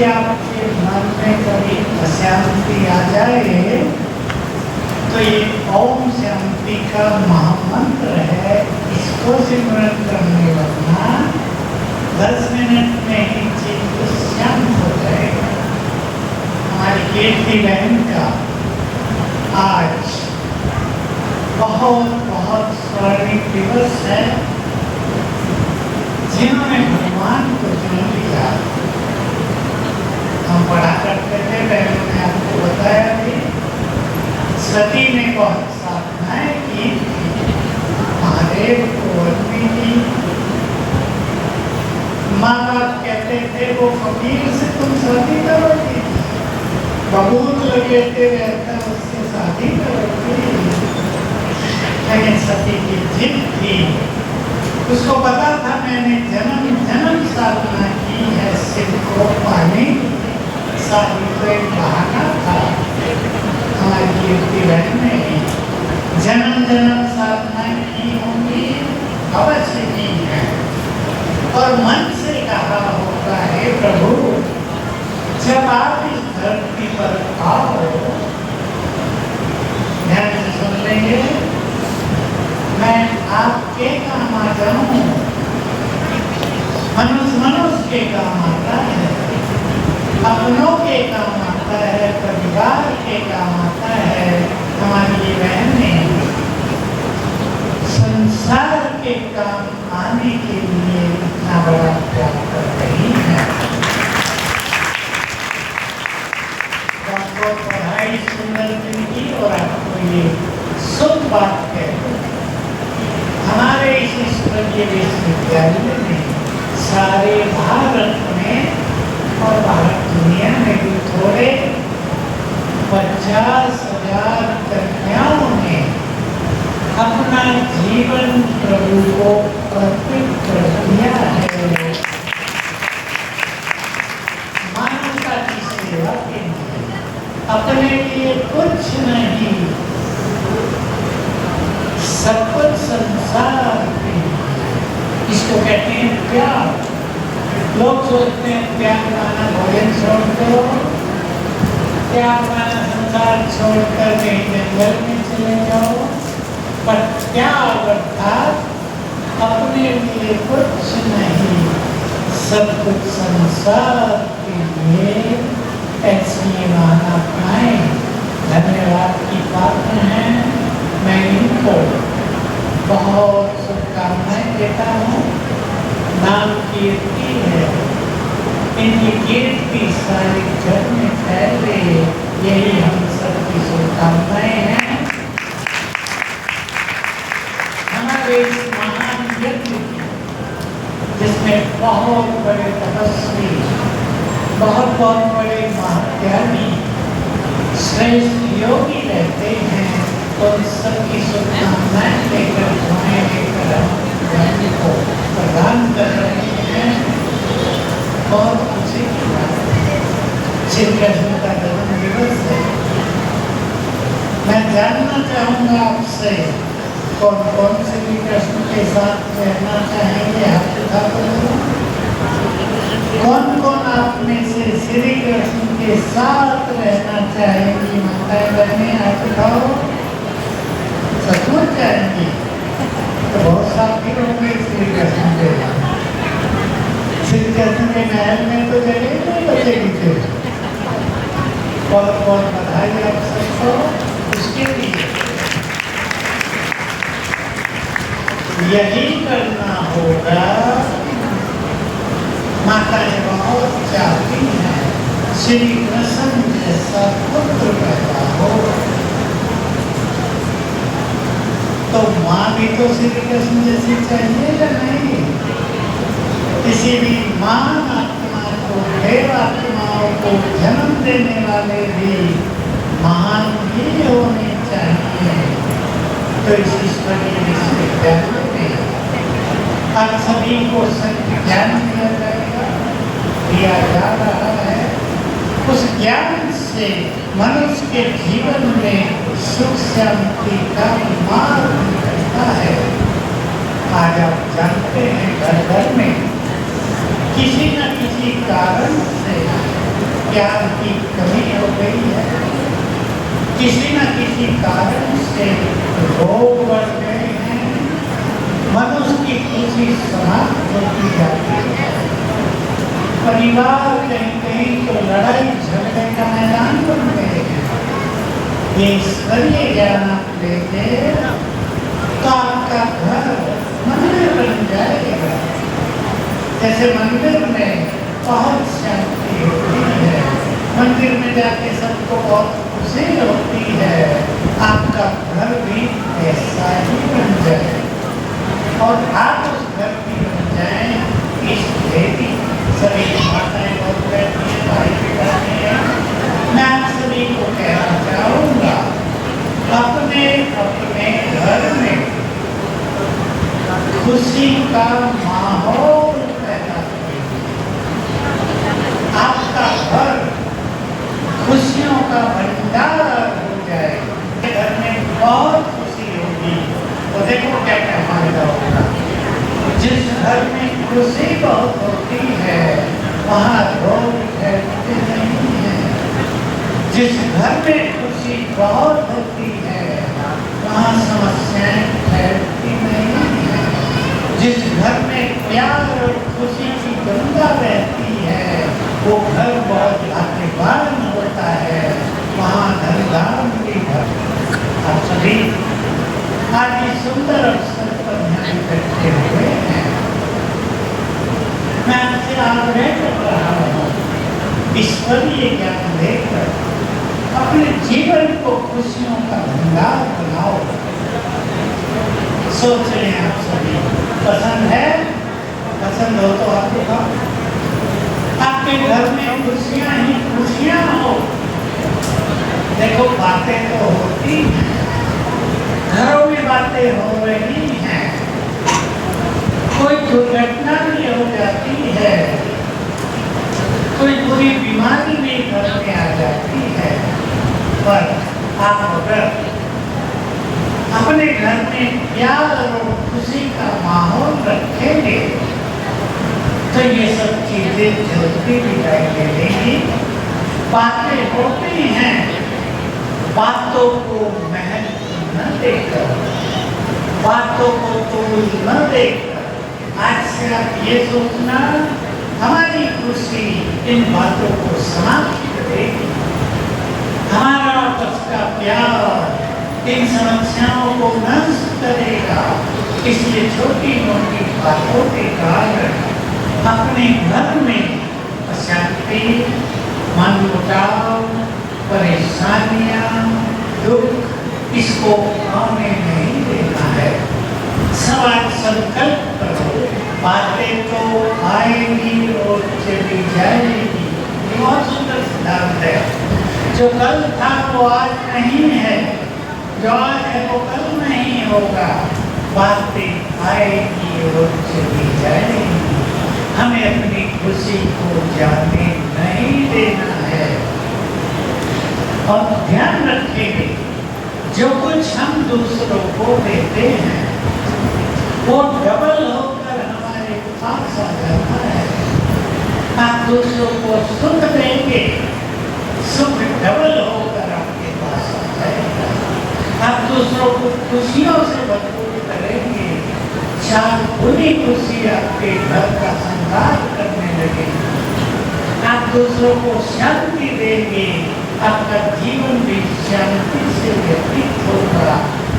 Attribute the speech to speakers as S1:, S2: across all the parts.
S1: यदि आपके मन में कभी अशांति आ जाए तो ये ओम शांति का महामंत्र है, इसको सिमरन करने लगना 10 मिनट में ही चित्त शांत हो जाएगा। हमारी कीर्ति बहन का आज बहुत बहुत स्वर्णिम दिवस है। जिन्होंने भगवान को चुन लिया, हम पढ़ा करते थे, बहनों ने आपको बताया कि सती ने बहुत साधनाएं की, महादेव को अग्नि दी। माँ बाप कहते थे वो फकीर से तुम शादी करोगी, बबूत लगेते रहता उससे शादी करोगी। लेकिन सती की जिद थी, उसको पता था मैंने जन्म जन्म साधना की है शिव को पाने, शादी तो एक बहाना था। हमारी कीर्ति बहन ने जन्म जन्म साधना की होंगी, अवश्य की है, और मन से कहा होगा हे प्रभु जब आप इस धरती पर आओ, ध्यान से सुन लेंगे, मैं आपके काम आ जाऊं। मनुष्य मनुष्य के काम आता है, अपनों के काम आता है, परिवार के काम आता है। हमारी ये बहनें संसार के काम आने के लिए इतना बड़ा त्याग कर रही है। आपको पढ़ाई सुंदर की और आपको ये शुभ बात कहते हैं, हमारे इस ईश्वरीय विश्वविद्यालय में सारे भारत में और भारत दुनिया में भी थोड़े 50,000 कन्याओं ने अपना जीवन प्रभु को अर्पित कर दिया है, मानवता की सेवा के लिए, अपने लिए कुछ नहीं, सब कुछ संसार के लिए। इसको कहते हैं प्यार। लोग सोचते हैं त्याग माना भोजन छोड़ दो, त्याग माना संसार छोड़कर कहीं जंगल में चले जाओ, पर त्याग अर्थात अपने लिए कुछ नहीं, सब कुछ संसार के लिए, ऐसी माना पाए। धन्यवाद की पात्र हैं। मैं इनको बहुत शुभकामनाएं देता हूँ। नाम कीर्ति है, इनकी कीर्ति सारे घर में फैले, यही हम सबकी शुभकामनाएं हैं। हमारे इस महान यज्ञ जिसमें बहुत बड़े तपस्वी, बहुत बहुत बड़े महात्यागी, श्रेष्ठ योगी रहते हैं, उन सबकी शुभकामनाएं लेकर दुआएं लेकर हम को प्रदान कर रहे हैं। बहुत खुशी की बात है, श्री कृष्ण का जन्म दिवस है। मैं जानना चाहूँगा आपसे, कौन कौन श्री कृष्ण के साथ रहना चाहेंगे, हाथ उठा करो। कौन कौन आप में से श्री कृष्ण के साथ रहना चाहेंगी? माताएं बहनें हाथ उठाओ। सचमुच चाहेंगी तो बहुत साथी होंगे श्री कृष्ण के। श्री कृष्ण के महल में तो जगह नहीं बचेगी फिर। बहुत बहुत बधाई आप सबको उसके लिए। यही करना होगा। माताएं बहुत चाहती हैं श्री कृष्ण जैसा पुत्र पैदा हो, तो माँ भी तो श्री कृष्ण जैसी चाहिए या नहीं? किसी भी महान आत्मा को, देव आत्माओं को जन्म देने वाले भी महान ही होने चाहिए। तो इस ईश्वरीय विश्वविद्यालय में आप सभी को सत्य ज्ञान दिया जाएगा, दिया जा रहा है। उस ज्ञान से मनुष्य के जीवन में सुख शांति का मार्ग निकलता है। आज आप जानते हैं घर घर में किसी न किसी कारण से ज्ञान की कमी हो गई है, किसी न किसी कारण से रोग बढ़ गए हैं, मनुष्य की खुशी समाप्त होती जाती है। परिवार कहीं कहीं तो लड़ाई झगड़े का मैदान बन गए हैं। ये ईश्वरीय ज्ञान आप लेंगे तो आपका घर मंदिर बन जाएगा। जैसे मंदिर में बहुत शांति होती है, मंदिर में जाके सबको बहुत खुशी होती है, आपका घर भी ऐसा ही बन जाए और आप उस घर की बन जाए। इस देवी सभी माताएं बहुत बैठी हैं, भाई बैठे हैं। मैं आप सभी को कहना चाहूँगा, अपने अपने घर में खुशी का माहौल पैदा करें। आपका घर खुशियों का भंडार हो जाए, घर में बहुत खुशी होगी। तो देखो क्या क्या फायदा होगा। जिस घर में खुशी बहुत होती है वहाँ रोग फैलते नहीं है। जिस घर में खुशी बहुत होती है वहाँ समस्याएं फैलती नहीं है। जिस घर में प्यार और खुशी की गंगा बहती है वो घर बहुत भाग्यवान होता है, वहाँ धन की घर। आप सभी आज इस सुंदर अवसर पर यहाँ इकट्ठे हुए हैं। मैं आपसे आग्रह कर रहा हूँ, ईश्वरीय ज्ञान लेकर अपने जीवन को खुशियों का भंडार बनाओ। सोच रहे हैं आप सभी, पसंद है? पसंद हो तो आप दिखाओ। आपके घर में खुशियां ही खुशियां हो। देखो बातें तो होती हैं, घरों में बातें हो रही हैं, कोई दुर्घटना भी हो जाती है, कोई बुरी बीमारी भी घर में आ जाती है, पर आप अगर अपने घर में प्यार और खुशी का माहौल रखेंगे तो ये सब चीजें जल्दी दिखाई दे देंगी। बातें होती हैं, बातों को महत्व न देकर, बातों को तोल न देकर आज से आप ये सोचना हमारी खुशी इन बातों को समाप्त करेगी। हमारा आपस का प्यार इन समस्याओं को नष्ट करेगा। इसलिए छोटी मोटी बातों के कारण अपने घर में अशांति, मनमुटाव, परेशानियां, दुख इसको आने नहीं देना है। सब आज संकल्प करो, बातें तो आएंगी और चली जाएगी। बहुत सुंदर सिद्धांत है। जो कल था वो आज नहीं है, जो आज है वो कल नहीं होगा। बातें आएगी और चली जाएगी। हमें अपनी खुशी को जाने नहीं देना है और ध्यान रखेंगे जो कुछ हम दूसरों को देते हैं वो डबल होकर हमारे पास आ जाता है। आप दूसरों को सुख देंगे, सुख डबल होकर आपके पास आ जाएगा। आप दूसरों को खुशियों से भरपूर करेंगे, चार बुरी खुशी आपके घर का संहार करने लगेगी। आप दूसरों को शांति देंगे, आपका जीवन भी शांति से व्यतीत होगा।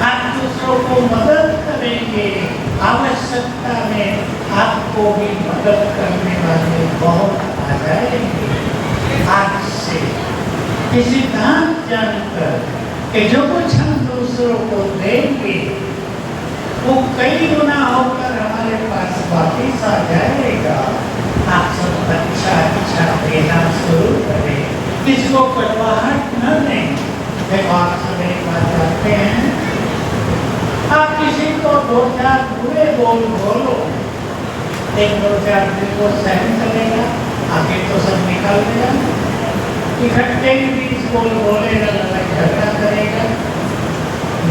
S1: आप दूसरों को मदद करेंगे, आवश्यकता में आपको भी मदद करने वाले बहुत आ जाएंगे। आज से ये सिद्धांत जानकर कि जो कुछ हम दूसरों को देंगे वो कई गुना होकर हमारे पास वापिस आ जाएगा। आप सब अच्छा अच्छा देना शुरू करें, किसको कड़वाहट न दें। देखो आप सब एक बात जानते हैं, आप किसी को दो चार बुरे बोलो, एक दो चार दिन को सहन करेगा, आगे तो सब निकाल देगा। इकट्ठे ही 20 बोलेगा, लड़ाई झगड़ा करेगा।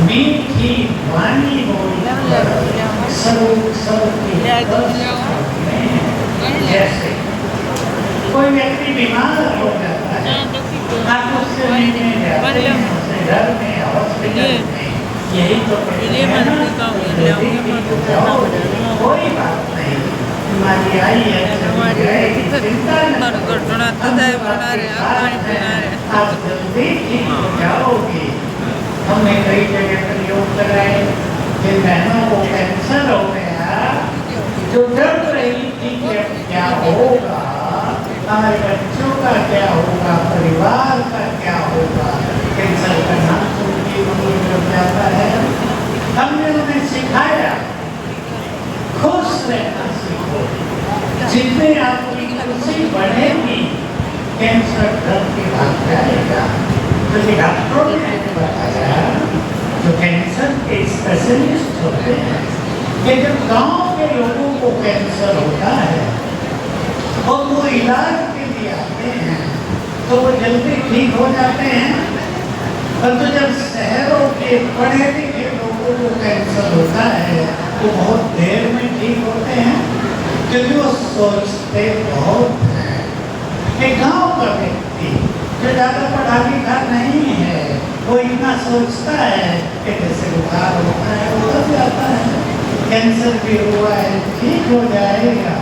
S1: मीठी वाणी बोलकर जैसे कोई व्यक्ति बीमार हो जाता है। आप उससे मिलने जाते हैं, उससे घर में, हॉस्पिटल में, यही तो कहते हैं ना, जल्दी ठीक हो जाओ, कोई बात नहीं, बीमारी आई है, चली जाएगी, चिंता न करो, हम लोग आपके साथ हैं, आप जल्दी ठीक हो जाओगे। हमने कई जगह प्रयोग कराए, जिन बहनों को कैंसर हो गया, जो डर रही थी कि अब क्या होगा, हमारे बच्चों का क्या होगा, परिवार का क्या होगा, कैंसर का नाम सुन के उनको जब जाता है, हमने उन्हें सिखाया खुश रहना सीखो। जितने आपकी खुशी बढ़ेगी, कैंसर डर के भाग जाएगा। तो डॉक्टरों ने बताया, जो कैंसर के स्पेशलिस्ट होते हैं, कि जब गांव के लोगों को कैंसर होता है और वो इलाज के लिए आते हैं तो वो जल्दी ठीक हो जाते हैं, परंतु जब शहरों के पढ़े लिखे लोगों को कैंसर होता है वो बहुत देर में ठीक होते हैं, क्योंकि वो सोचते बहुत हैं। एक गांव का व्यक्ति जो ज़्यादा पढ़ा लिखा नहीं है, वो इतना सोचता है कि जैसे बुखार होता है वो उतर जाता है, कैंसर भी हुआ है ठीक हो जाएगा।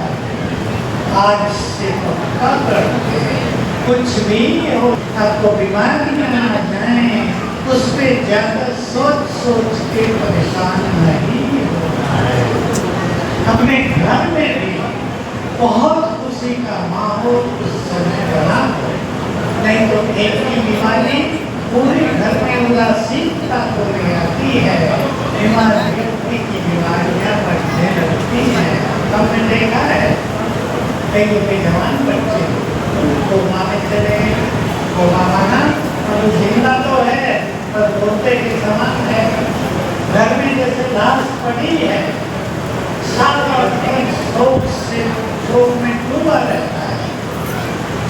S1: आज से पक्का करते हैं, कुछ भी हो, आपको बीमारियां आ जाए, उस पर ज्यादा सोच सोच के परेशान नहीं होना है। अपने घर में भी बहुत खुशी का माहौल उस समय बना हो, नहीं तो एक ही बीमारी पूरे घर में उदासीनता को ले आती है, बीमार व्यक्ति की बीमारियां बढ़ने लगती हैं। हमने देखा है कई जवान बच्चे कोमा में चले, कोमा माना और जिंदा तो है पर बोलते के समान है, घर में जैसे लाश पड़ी है, सारा दिन शोक से शोक में डूबा रहता है।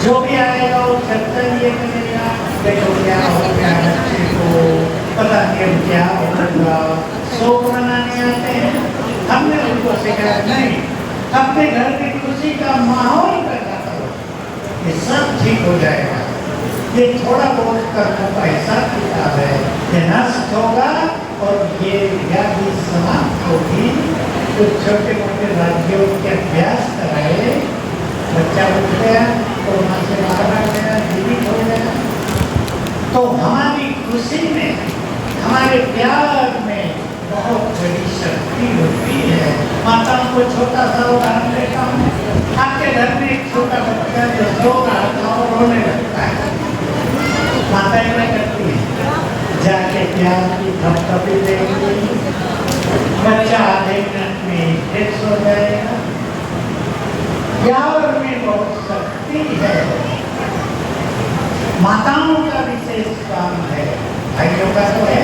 S1: जो भी आएगा वो चर्चा ये करेगा, देखो क्या हो गया बच्चे को, पता नहीं अब क्या होगा, शोक मनाने आते हैं। हमने उनको सिखाया नहीं, अपने घर की खुशी का माहौल पैदा करो, ये सब ठीक हो जाएगा। ये थोड़ा बहुत कर्मों का हिसाब किताब है, ये नष्ट होगा और ये व्याधि समाप्त होगी। तो छोटे मोटे राज्यों के अभ्यास कराए, बच्चा उठ गया तो वहाँ से बाहर आ गया, जीवित हो गया। तो हमारी खुशी में, हमारे प्यार में बहुत बड़ी शक्ति होती है। माताओं को छोटा सा उदाहरण देता हूँ, आपके घर में एक छोटा बच्चा जो सो रहा था और रोने लगता है, माताएं क्या करती है, जाके प्यार की थपथपी देंगी, बच्चा आधे मिनट में फिर सो जाएगा। प्यार में बहुत शक्ति है, माताओं का विशेष काम है, भाइयों का तो है,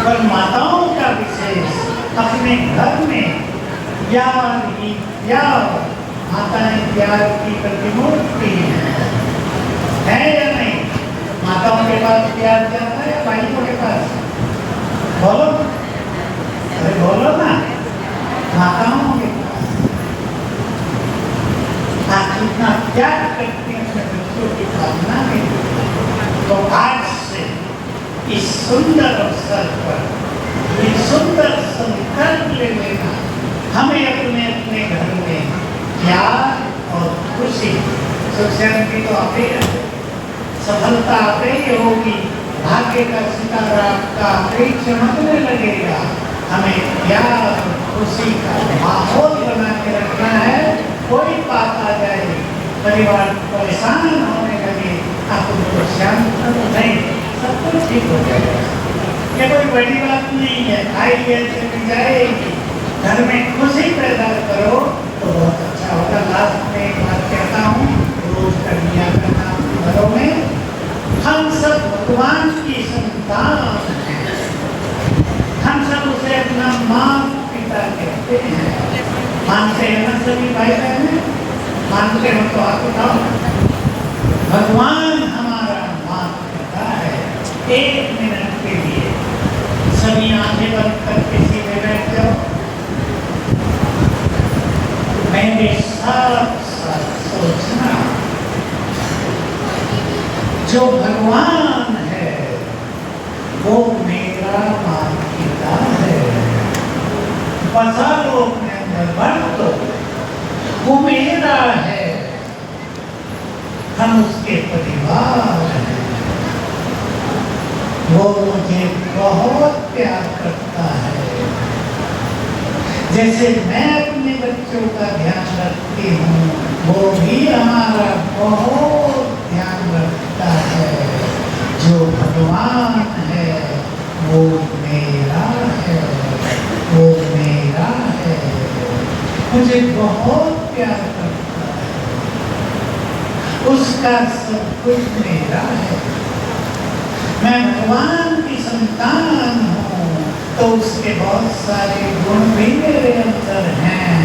S1: पर माताओं का विशेष अपने घर में प्यार ही प्यार। माताएं प्यार की प्रतिमूर्ति है या नहीं? माताओं के पास प्यार जाता है या भाइयों के पास? बोलो, अरे बोलो ना, माताओं के पास। आप कितना प्यार करते हैं अपने बच्चों की भावना में। तो आज से इस सुंदर अवसर पर एक सुंदर संकल्प ले लेना, हमें अपने अपने घर में प्यार और खुशी, सुख शांति तो आते हैं, सफलता आते ही होगी, भाग्य का सितारा आपका आते ही चमकने लगेगा। हमें प्यार और खुशी का माहौल बना के रखना है। कोई बात आ जाए, परिवार परेशान होने लगे, आप उनको शांत नहीं, सब कुछ ठीक हो जाएगा। ये कोई बड़ी बात नहीं है, आएगी चली जाएगी। घर में खुशी पैदा करो तो बहुत अच्छा होगा। लास्ट में एक बात कहता हूँ, रोज कन्या करना घरों में, हम सब भगवान की संतान हैं, हम सब उसे अपना माँ पिता कहते हैं। मानते हैं ना सभी भाई बहन? मानते हो तो आप बताओ। भगवान हमारा माँ पिता है। एक मिनट के लिए सभी आंखें बंद करके सीधे बैठ जाओ, मेरे साथ साथ सोचना, जो भगवान है वो मेरा माता पिता है। बसा लो अपने अंदर, बढ़ दो, वो मेरा है, हम उसके परिवार हैं। वो मुझे बहुत प्यार करता है, जैसे मैं अपने बच्चों का ध्यान रखती हूँ, वो भी हमारा बहुत ध्यान रखता है। जो भगवान है वो मेरा है, वो मेरा है, मुझे बहुत प्यार करता है, उसका सब कुछ मेरा है। मैं भगवान की संतान हूँ तो उसके बहुत सारे गुण भी मेरे अंदर हैं,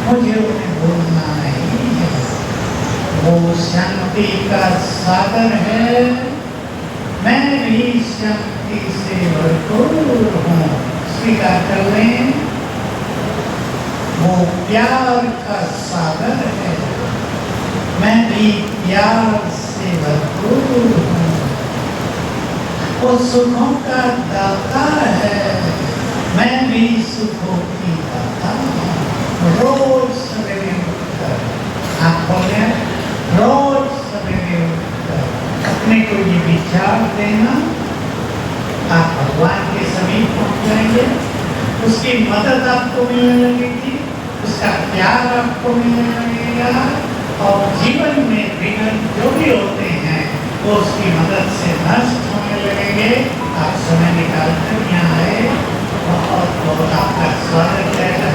S1: मुझे उन्हें भूलना नहीं है। वो शांति का सागर है, मैं भी शांति से भरपूर हूँ, स्वीकार कर लें। वो प्यार का सागर है, मैं भी प्यार से भरपूर हूँ। वो सुखों का दाता है, मैं भी सुखों की दाता हूँ। रोज सवेरे उठकर आप बोले, रोज सवेरे उठकर अपने को ये विचार देना, आप भगवान के समीप पहुंच जाएंगे, उसकी मदद आपको मिलने लगेगी, उसका प्यार आपको मिलने लगेगा, और जीवन में विघ्न जो भी होते हैं वो उसकी मदद से नष्ट होने लगेंगे। आप समय निकाल कर यहाँ आए, बहुत बहुत आपका स्वागत है।